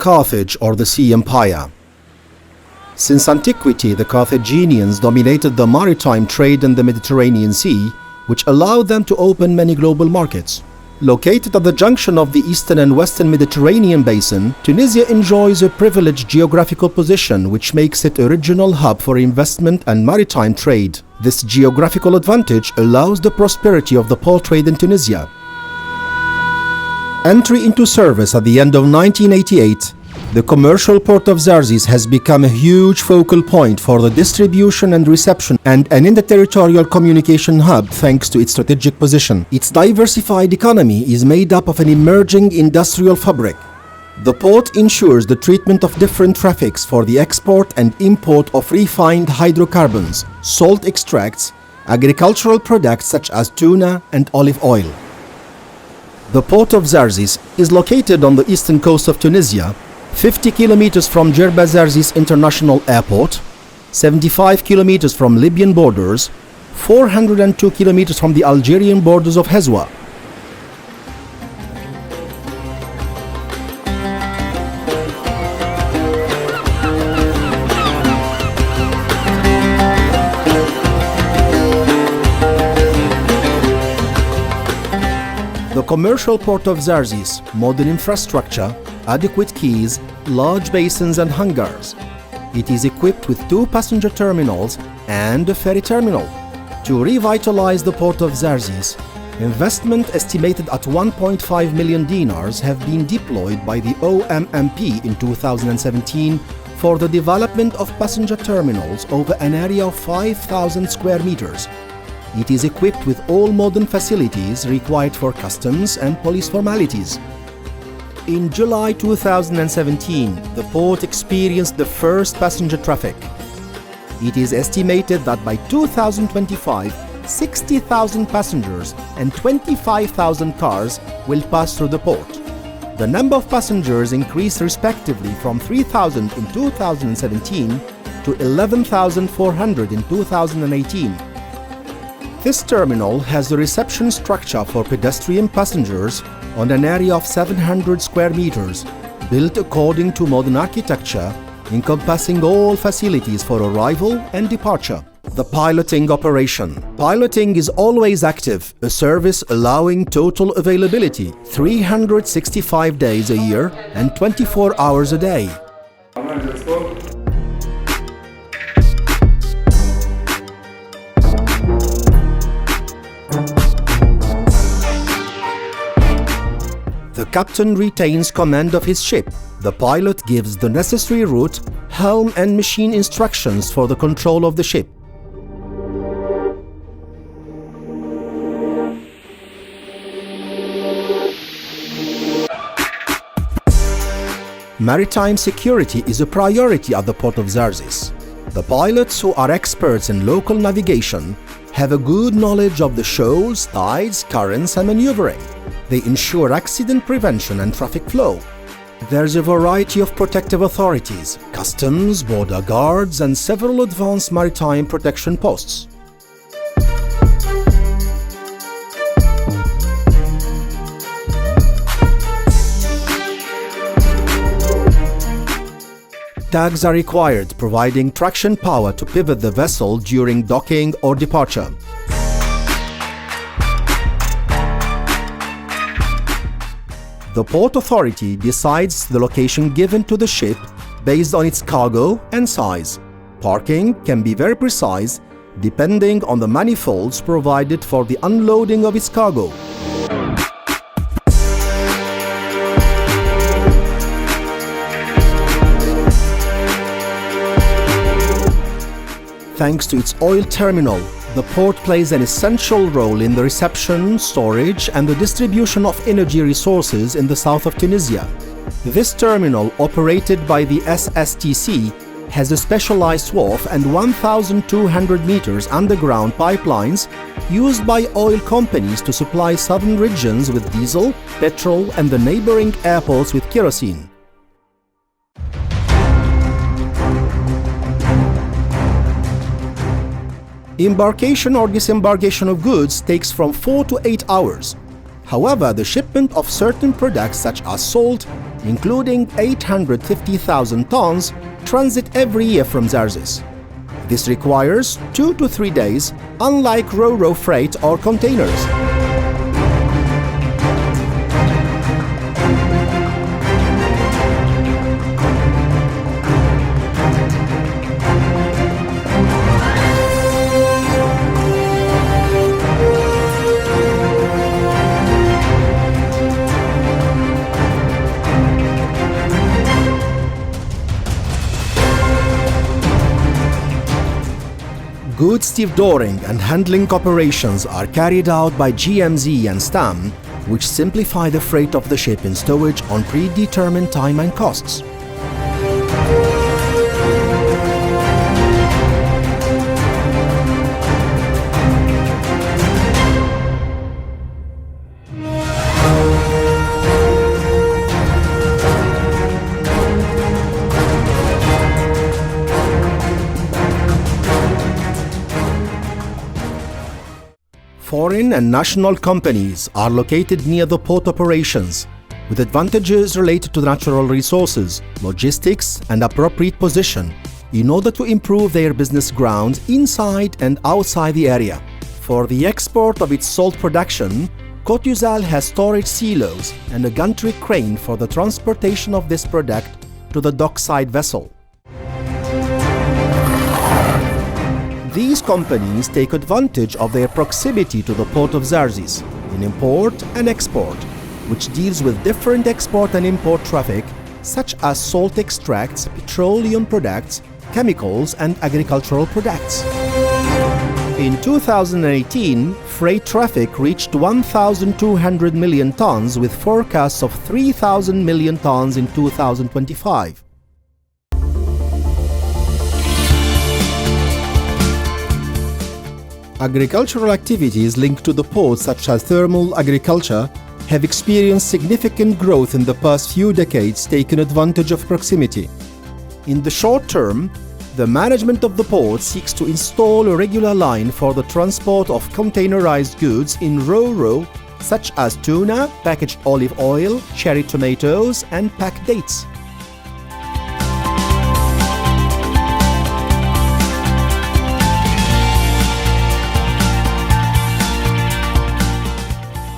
Carthage or the Sea Empire. Since antiquity, the Carthaginians dominated the maritime trade in the Mediterranean Sea, which allowed them to open many global markets. Located at the junction of the eastern and western Mediterranean basin, Tunisia enjoys a privileged geographical position which makes it a regional hub for investment and maritime trade. This geographical advantage allows the prosperity of the port trade in Tunisia. Entry into service at the end of 1988, the commercial port of Zarzis has become a huge focal point for the distribution and reception and an interterritorial communication hub thanks to its strategic position. Its diversified economy is made up of an emerging industrial fabric. The port ensures the treatment of different traffics for the export and import of refined hydrocarbons, salt extracts, agricultural products such as tuna and olive oil. The port of Zarzis is located on the eastern coast of Tunisia, 50 kilometers from Djerba Zarzis International Airport, 75 kilometers from Libyan borders, 402 kilometers from the Algerian borders of Hezwa. The commercial port of Zarzis, modern infrastructure, adequate quays, large basins and hangars. It is equipped with 2 passenger terminals and a ferry terminal. To revitalize the port of Zarzis, investment estimated at 1.5 million dinars have been deployed by the OMMP in 2017 for the development of passenger terminals over an area of 5,000 square meters. It is equipped with all modern facilities required for customs and police formalities. In July 2017, the port experienced the first passenger traffic. It is estimated that by 2025, 60,000 passengers and 25,000 cars will pass through the port. The number of passengers increased respectively from 3,000 in 2017 to 11,400 in 2018. This terminal has a reception structure for pedestrian passengers on an area of 700 square meters, built according to modern architecture, encompassing all facilities for arrival and departure. The piloting operation. Piloting is always active, a service allowing total availability 365 days a year and 24 hours a day. The captain retains command of his ship. The pilot gives the necessary route, helm and machine instructions for the control of the ship. Maritime security is a priority at the port of Zarzis. The pilots, who are experts in local navigation, have a good knowledge of the shoals, tides, currents and maneuvering. They ensure accident prevention and traffic flow. There's a variety of protective authorities, customs, border guards, and several advanced maritime protection posts. Tags are required, providing traction power to pivot the vessel during docking or departure. The Port Authority decides the location given to the ship based on its cargo and size. Parking can be very precise depending on the manifolds provided for the unloading of its cargo. Thanks to its oil terminal, the port plays an essential role in the reception, storage, and the distribution of energy resources in the south of Tunisia. This terminal, operated by the SSTC, has a specialized wharf and 1,200 meters underground pipelines used by oil companies to supply southern regions with diesel, petrol, and the neighboring airports with kerosene. Embarkation or disembarkation of goods takes from 4 to 8 hours. However, the shipment of certain products such as salt, including 850,000 tons, transit every year from Zarzis. This requires 2 to 3 days, unlike ro-ro freight or containers. Goods stevedoring and handling operations are carried out by GMZ and STAM, which simplify the freight of the ship in stowage on predetermined time and costs. Foreign and national companies are located near the port operations, with advantages related to natural resources, logistics, and appropriate position, in order to improve their business grounds inside and outside the area. For the export of its salt production, Côte d'Uzal has storage silos and a gantry crane for the transportation of this product to the dockside vessel. These companies take advantage of their proximity to the port of Zarzis in import and export, which deals with different export and import traffic such as salt extracts, petroleum products, chemicals, and agricultural products. In 2018, freight traffic reached 1,200 million tons with forecasts of 3,000 million tons in 2025. Agricultural activities linked to the port, such as thermal agriculture, have experienced significant growth in the past few decades, taking advantage of proximity. In the short term, the management of the port seeks to install a regular line for the transport of containerized goods in ro-ro, such as tuna, packaged olive oil, cherry tomatoes, and packed dates.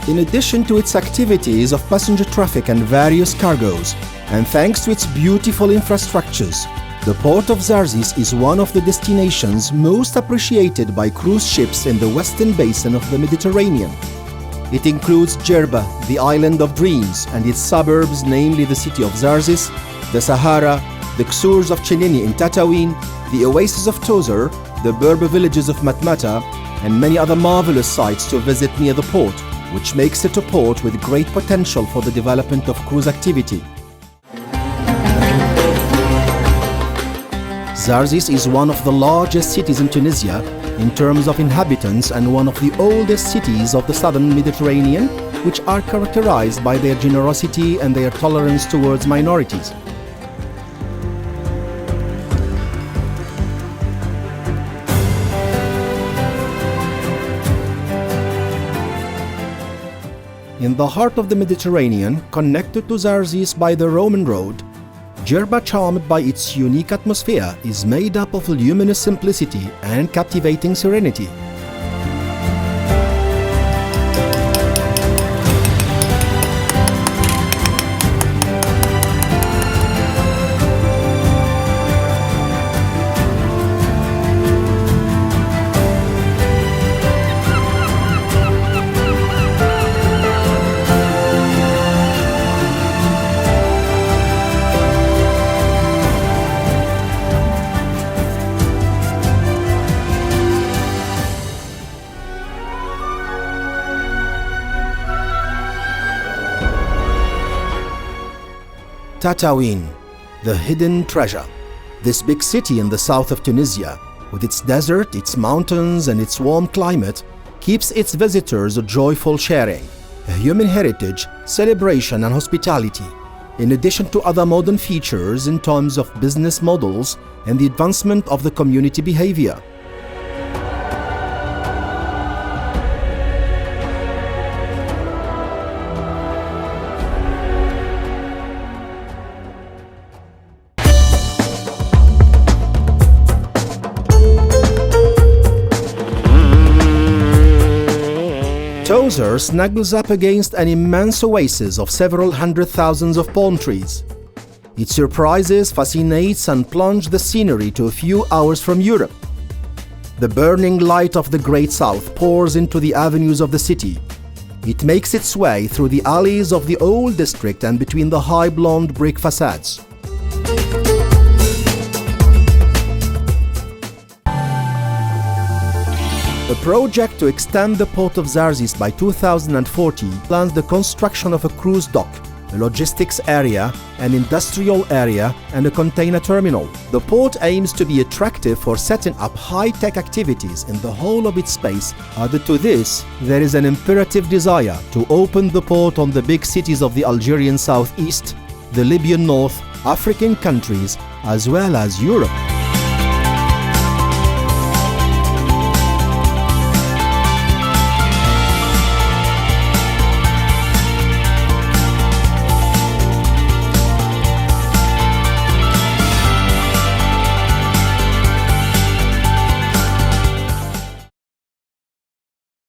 In addition to its activities of passenger traffic and various cargoes, and thanks to its beautiful infrastructures, the port of Zarzis is one of the destinations most appreciated by cruise ships in the western basin of the Mediterranean. It includes Djerba, the island of dreams, and its suburbs, namely the city of Zarzis, the Sahara, the Ksurs of Chenini in Tatooine, the oasis of Tozeur, the Berber villages of Matmata, and many other marvelous sites to visit near the port, which makes it a port with great potential for the development of cruise activity. Zarzis is one of the largest cities in Tunisia in terms of inhabitants and one of the oldest cities of the southern Mediterranean, which are characterized by their generosity and their tolerance towards minorities. In the heart of the Mediterranean, connected to Zarzis by the Roman road, Djerba, charmed by its unique atmosphere, is made up of luminous simplicity and captivating serenity. Tatooine, the hidden treasure. This big city in the south of Tunisia, with its desert, its mountains, and its warm climate, keeps its visitors a joyful sharing, a human heritage, celebration, and hospitality, in addition to other modern features in terms of business models and the advancement of the community behavior. Tozeur snuggles up against an immense oasis of several hundred thousands of palm trees. It surprises, fascinates and plunges the scenery to a few hours from Europe. The burning light of the Great South pours into the avenues of the city. It makes its way through the alleys of the old district and between the high blonde brick facades. A project to extend the port of Zarzis by 2040 plans the construction of a cruise dock, a logistics area, an industrial area, and a container terminal. The port aims to be attractive for setting up high-tech activities in the whole of its space. Added to this, there is an imperative desire to open the port on the big cities of the Algerian southeast, the Libyan north, African countries, as well as Europe.